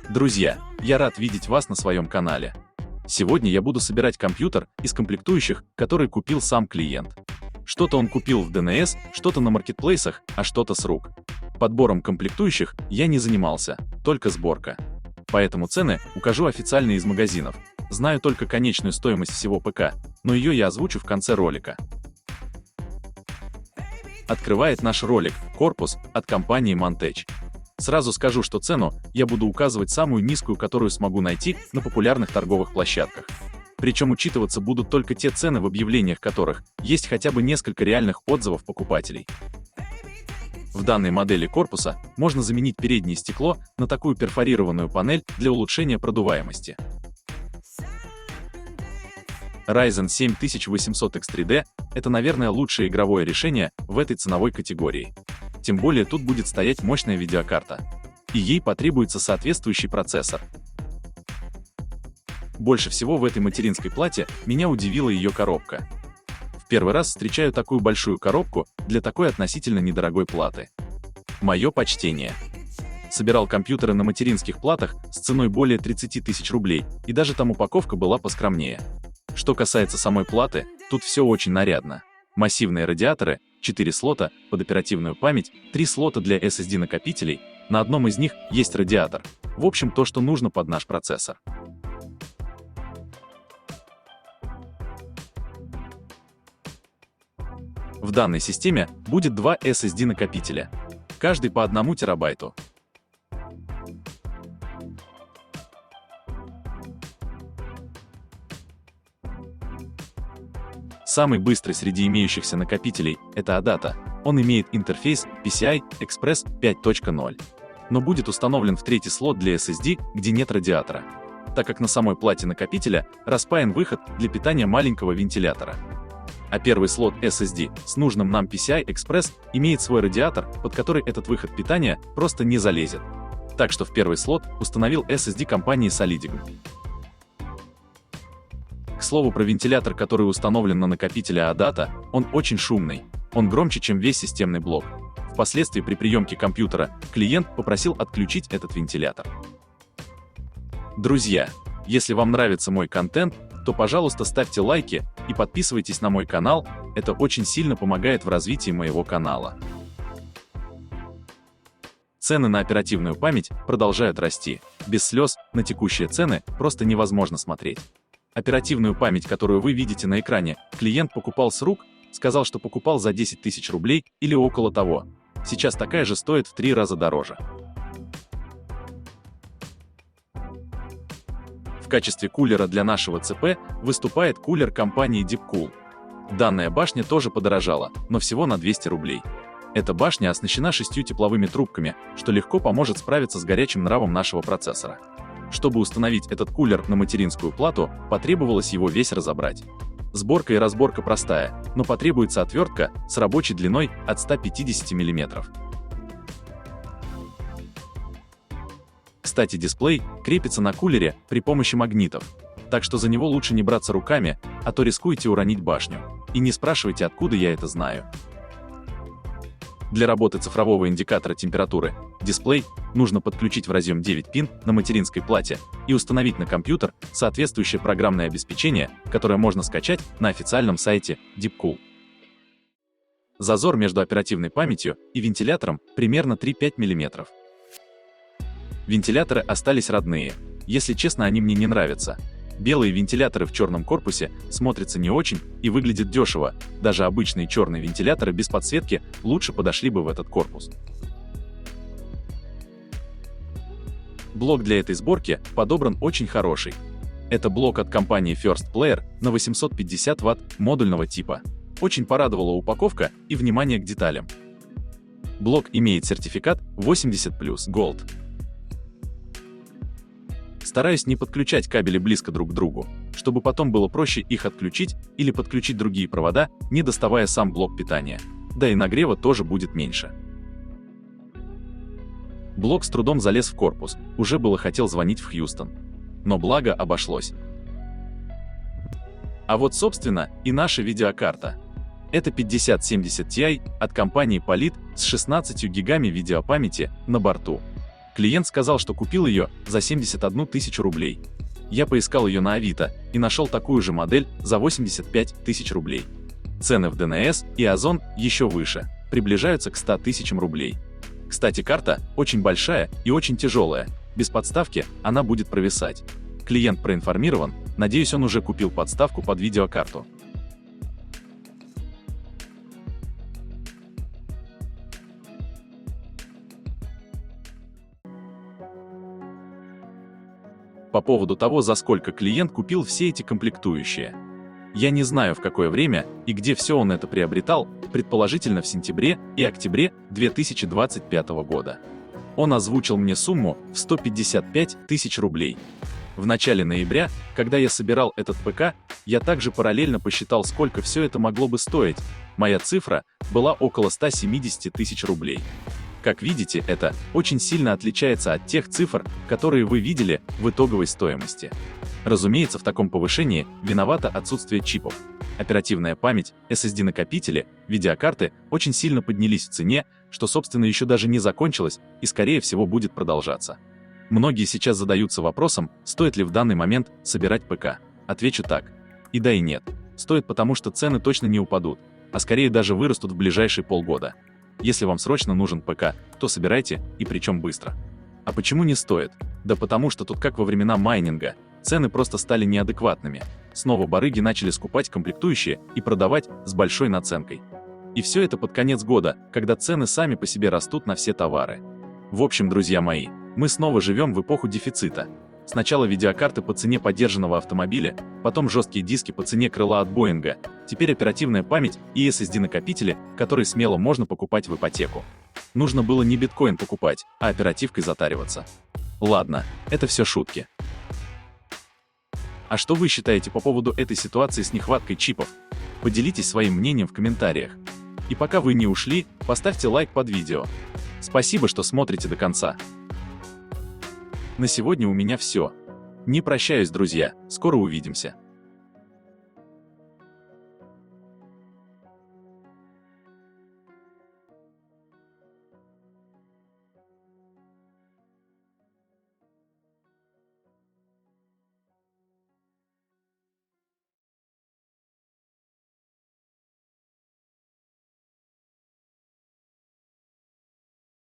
Друзья, я рад видеть вас на своем канале. Сегодня я буду собирать компьютер из комплектующих, которые купил сам клиент. Что-то он купил в ДНС, что-то на маркетплейсах, а что-то с рук. Подбором комплектующих я не занимался, только сборка. Поэтому цены укажу официальные из магазинов. Знаю только конечную стоимость всего ПК, но ее я озвучу в конце ролика. Открывает наш ролик корпус от компании Montage. Сразу скажу, что цену я буду указывать самую низкую, которую смогу найти на популярных торговых площадках. Причем учитываться будут только те цены, в объявлениях которых есть хотя бы несколько реальных отзывов покупателей. В данной модели корпуса можно заменить переднее стекло на такую перфорированную панель для улучшения продуваемости. Ryzen 7800 X3D – это, наверное, лучшее игровое решение в этой ценовой категории. Тем более тут будет стоять мощная видеокарта. И ей потребуется соответствующий процессор. Больше всего в этой материнской плате меня удивила ее коробка. В первый раз встречаю такую большую коробку для такой относительно недорогой платы. Мое почтение. Собирал компьютеры на материнских платах с ценой более 30 тысяч рублей, и даже там упаковка была поскромнее. Что касается самой платы, тут все очень нарядно. Массивные радиаторы, 4 слота под оперативную память, 3 слота для SSD-накопителей, на одном из них есть радиатор. В общем, то, что нужно под наш процессор. В данной системе будет 2 SSD-накопителя, каждый по 1 терабайту. Самый быстрый среди имеющихся накопителей – это ADATA. Он имеет интерфейс PCI Express 5.0, но будет установлен в третий слот для SSD, где нет радиатора, так как на самой плате накопителя распаян выход для питания маленького вентилятора. А первый слот SSD с нужным нам PCI Express имеет свой радиатор, под который этот выход питания просто не залезет. Так что в первый слот установил SSD компании Solidigm. К слову про вентилятор, который установлен на накопителе ADATA, он очень шумный, он громче, чем весь системный блок. Впоследствии при приемке компьютера клиент попросил отключить этот вентилятор. Друзья, если вам нравится мой контент, то, пожалуйста, ставьте лайки и подписывайтесь на мой канал, это очень сильно помогает в развитии моего канала. Цены на оперативную память продолжают расти. Без слез на текущие цены просто невозможно смотреть. Оперативную память, которую вы видите на экране, клиент покупал с рук, сказал, что покупал за 10 тысяч рублей или около того. Сейчас такая же стоит в 3 раза дороже. В качестве кулера для нашего ЦП выступает кулер компании Deepcool. Данная башня тоже подорожала, но всего на 200 рублей. Эта башня оснащена 6 тепловыми трубками, что легко поможет справиться с горячим нравом нашего процессора. Чтобы установить этот кулер на материнскую плату, потребовалось его весь разобрать. Сборка и разборка простая, но потребуется отвертка с рабочей длиной от 150 мм. Кстати, дисплей крепится на кулере при помощи магнитов, так что за него лучше не браться руками, а то рискуете уронить башню. И не спрашивайте, откуда я это знаю. Для работы цифрового индикатора температуры дисплей нужно подключить в разъем 9 пин на материнской плате и установить на компьютер соответствующее программное обеспечение, которое можно скачать на официальном сайте Deepcool. Зазор между оперативной памятью и вентилятором примерно 3-5 мм. Вентиляторы остались родные, если честно, они мне не нравятся. Белые вентиляторы в черном корпусе смотрятся не очень и выглядят дешево, даже обычные черные вентиляторы без подсветки лучше подошли бы в этот корпус. Блок для этой сборки подобран очень хороший. Это блок от компании First Player на 850 Вт модульного типа. Очень порадовала упаковка и внимание к деталям. Блок имеет сертификат 80+ Gold. Стараюсь не подключать кабели близко друг к другу, чтобы потом было проще их отключить или подключить другие провода, не доставая сам блок питания. Да и нагрева тоже будет меньше. Блок с трудом залез в корпус, уже было хотел звонить в Хьюстон. Но благо обошлось. А вот, собственно, и наша видеокарта. Это 5070 Ti от компании Polit с 16 гигами видеопамяти на борту. Клиент сказал, что купил ее за 71 тысячу рублей. Я поискал ее на Авито и нашел такую же модель за 85 тысяч рублей. Цены в ДНС и Озон еще выше, приближаются к 100 тысячам рублей. Кстати, карта очень большая и очень тяжелая, без подставки она будет провисать. Клиент проинформирован, надеюсь, он уже купил подставку под видеокарту. По поводу того, за сколько клиент купил все эти комплектующие. Я не знаю, в какое время и где все он это приобретал, предположительно в сентябре и октябре 2025 года. Он озвучил мне сумму в 155 тысяч рублей. В начале ноября, когда я собирал этот ПК, я также параллельно посчитал, сколько все это могло бы стоить. Моя цифра была около 170 тысяч рублей. Как видите, это очень сильно отличается от тех цифр, которые вы видели в итоговой стоимости. Разумеется, в таком повышении виновато отсутствие чипов. Оперативная память, SSD-накопители, видеокарты очень сильно поднялись в цене, что, собственно, еще даже не закончилось и, скорее всего, будет продолжаться. Многие сейчас задаются вопросом, стоит ли в данный момент собирать ПК. Отвечу так. И да, и нет. Стоит, потому что цены точно не упадут, а скорее даже вырастут в ближайшие полгода. Если вам срочно нужен ПК, то собирайте, и причем быстро. А почему не стоит? Да потому что тут, как во времена майнинга, цены просто стали неадекватными. Снова барыги начали скупать комплектующие и продавать с большой наценкой. И все это под конец года, когда цены сами по себе растут на все товары. В общем, друзья мои, мы снова живем в эпоху дефицита. Сначала видеокарты по цене подержанного автомобиля, потом жесткие диски по цене крыла от Боинга, теперь оперативная память и SSD-накопители, которые смело можно покупать в ипотеку. Нужно было не биткоин покупать, а оперативкой затариваться. Ладно, это все шутки. А что вы считаете по поводу этой ситуации с нехваткой чипов? Поделитесь своим мнением в комментариях. И пока вы не ушли, поставьте лайк под видео. Спасибо, что смотрите до конца. На сегодня у меня все. Не прощаюсь, друзья, скоро увидимся.